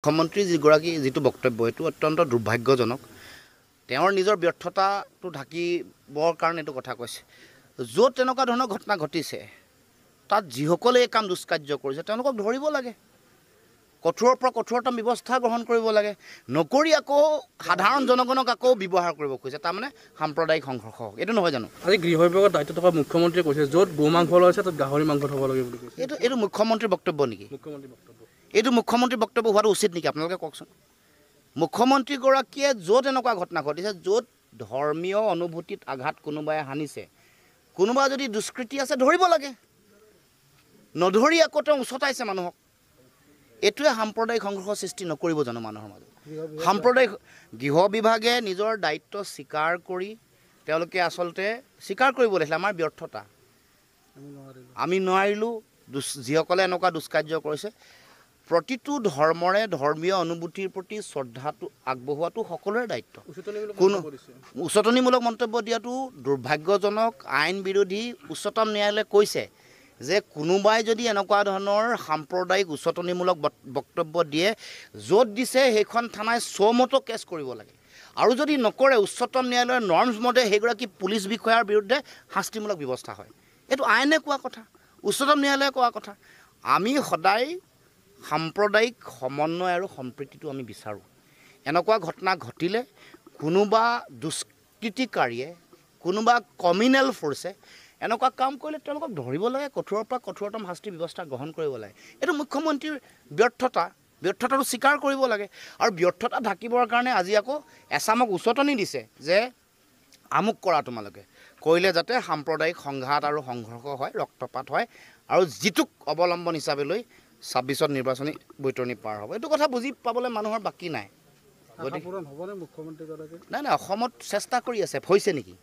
মুখ্যমন্ত্ৰী যিগৰাকী যিটো বক্তব্য এইটো অত্যন্ত দুৰ্ভাগ্যজনক। তেওঁৰ নিজৰ ব্যৰ্থতাটো ঢাকিবৰ কাৰণে এইটো কথা কৈছে। য'ত তেনেকুৱা ধৰণৰ ঘটনা ঘটিছে তাত যিসকলে এই কাম দুষ্কাৰ্য কৰিছে তেওঁলোকক ধৰিব লাগে, কঠোৰৰ পৰা কঠোৰতম ব্যৱস্থা গ্ৰহণ কৰিব লাগে। নকৰি আকৌ সাধাৰণ জনগণক আকৌ ব্যৱহাৰ কৰিব খুজিছে, তাৰমানে সাম্প্ৰদায়িক সংঘৰ্ষ। এইটো নহয় জানো? আজি গৃহ বিভাগৰ দায়িত্ব থকা মুখ্যমন্ত্ৰীয়ে কৈছে য'ত গো মাংস ওলাইছে তাত গাহৰি মাংস থ'ব লাগে বুলি কৈছে। এইটো মুখ্যমন্ত্ৰীৰ বক্তব্য নেকি? মুখ্যমন্ত্ৰীৰ বক্তব্য এইটো মুখ্যমন্ত্ৰীৰ বক্তব্য হোৱাটো উচিত নেকি আপোনালোকে কওকচোন? মুখ্যমন্ত্ৰীগৰাকীয়ে য'ত এনেকুৱা ঘটনা ঘটিছে, য'ত ধৰ্মীয় অনুভূতিত আঘাত কোনোবাই সানিছে, কোনোবা যদি দুষ্কৃতি আছে ধৰিব লাগে, নধৰি আকৌ তেওঁ উচতাইছে মানুহক। এইটোৱে সাম্প্ৰদায়িক সংঘৰ্ষৰ সৃষ্টি নকৰিব জানো মানুহৰ মাজত? সাম্প্ৰদায়িক গৃহ বিভাগে নিজৰ দায়িত্ব স্বীকাৰ কৰি তেওঁলোকে আচলতে স্বীকাৰ কৰিব লাগিছিলে আমাৰ ব্যৰ্থতা, আমি নোৱাৰিলোঁ। যিসকলে এনেকুৱা দুষ্কাৰ্য কৰিছে, প্ৰতিটো ধৰ্মৰে ধৰ্মীয় অনুভূতিৰ প্ৰতি শ্ৰদ্ধাটো আগবঢ়োৱাটো সকলোৰে দায়িত্ব। কোনো উচতনিমূলক মন্তব্য দিয়াটো দুৰ্ভাগ্যজনক, আইন বিৰোধী। উচ্চতম ন্যায়ালয়ে কৈছে যে কোনোবাই যদি এনেকুৱা ধৰণৰ সাম্প্ৰদায়িক উচতনিমূলক বক্তব্য দিয়ে, য'ত দিছে সেইখন থানাই চমতো কেছ কৰিব লাগে। আৰু যদি নকৰে, উচ্চতম ন্যায়ালয়ৰ নৰ্মছ মতে সেইগৰাকী পুলিচ বিষয়াৰ বিৰুদ্ধে শাস্তিমূলক ব্যৱস্থা হয়। এইটো আইনে কোৱা কথা, উচ্চতম ন্যায়ালয়ে কোৱা কথা। আমি সদায় সাম্প্ৰদায়িক সমন্বয় আৰু সম্প্ৰীতিটো আমি বিচাৰোঁ। এনেকুৱা ঘটনা ঘটিলে কোনোবা দুষ্কৃতিকাৰীয়ে, কোনোবা কমিউনেল ফ'ৰ্চে এনেকুৱা কাম কৰিলে তেওঁলোকক ধৰিব লাগে, কঠোৰৰ পৰা কঠোৰতম শাস্তিৰ ব্যৱস্থা গ্ৰহণ কৰিব লাগে। এইটো মুখ্যমন্ত্ৰীৰ ব্যৰ্থতাটো স্বীকাৰ কৰিব লাগে। আৰু ব্যৰ্থতা ঢাকিবৰ কাৰণে আজি আকৌ এচামক উচতনি দিছে যে আমুক কৰা তোমালোকে, কৰিলে যাতে সাম্প্ৰদায়িক সংঘাত আৰু সংঘৰ্ষ হয়, ৰক্তপাত হয়, আৰু যিটোক অৱলম্বন হিচাপে লৈ ২৬ত নিৰ্বাচনী বৈতৰণি পাৰ হ'ব। এইটো কথা বুজি পাবলৈ মানুহৰ বাকী নাই। নাই, অসমত চেষ্টা কৰি আছে, হৈছে নেকি?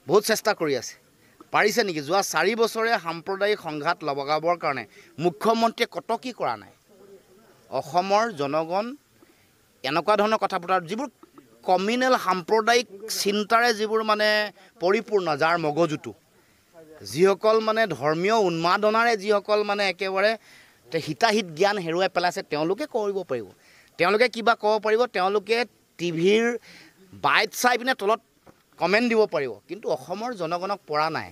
বহুত চেষ্টা কৰি আছে, পাৰিছে নেকি? যোৱা ৪ বছৰে সাম্প্ৰদায়িক সংঘাত লগাবৰ কাৰণে মুখ্যমন্ত্ৰীয়ে কত কি কৰা নাই? অসমৰ জনগণ এনেকুৱা ধৰণৰ কথা পতাৰ যিবোৰ কমিউনেল সাম্প্ৰদায়িক চিন্তাৰে যিবোৰ মানে পৰিপূৰ্ণ, যাৰ মগজুটো, যিসকল মানে ধৰ্মীয় উন্মাদনাৰে যিসকল মানে একেবাৰে হিতাহিত জ্ঞান হেৰুৱাই পেলাইছে, তেওঁলোকে কৰিব পাৰিব, তেওঁলোকে কিবা ক'ব পাৰিব, তেওঁলোকে টিভিৰ বাইট চাই পিনে তলত কমেণ্ট দিব পাৰিব, কিন্তু অসমৰ জনগণক পৰা নাই।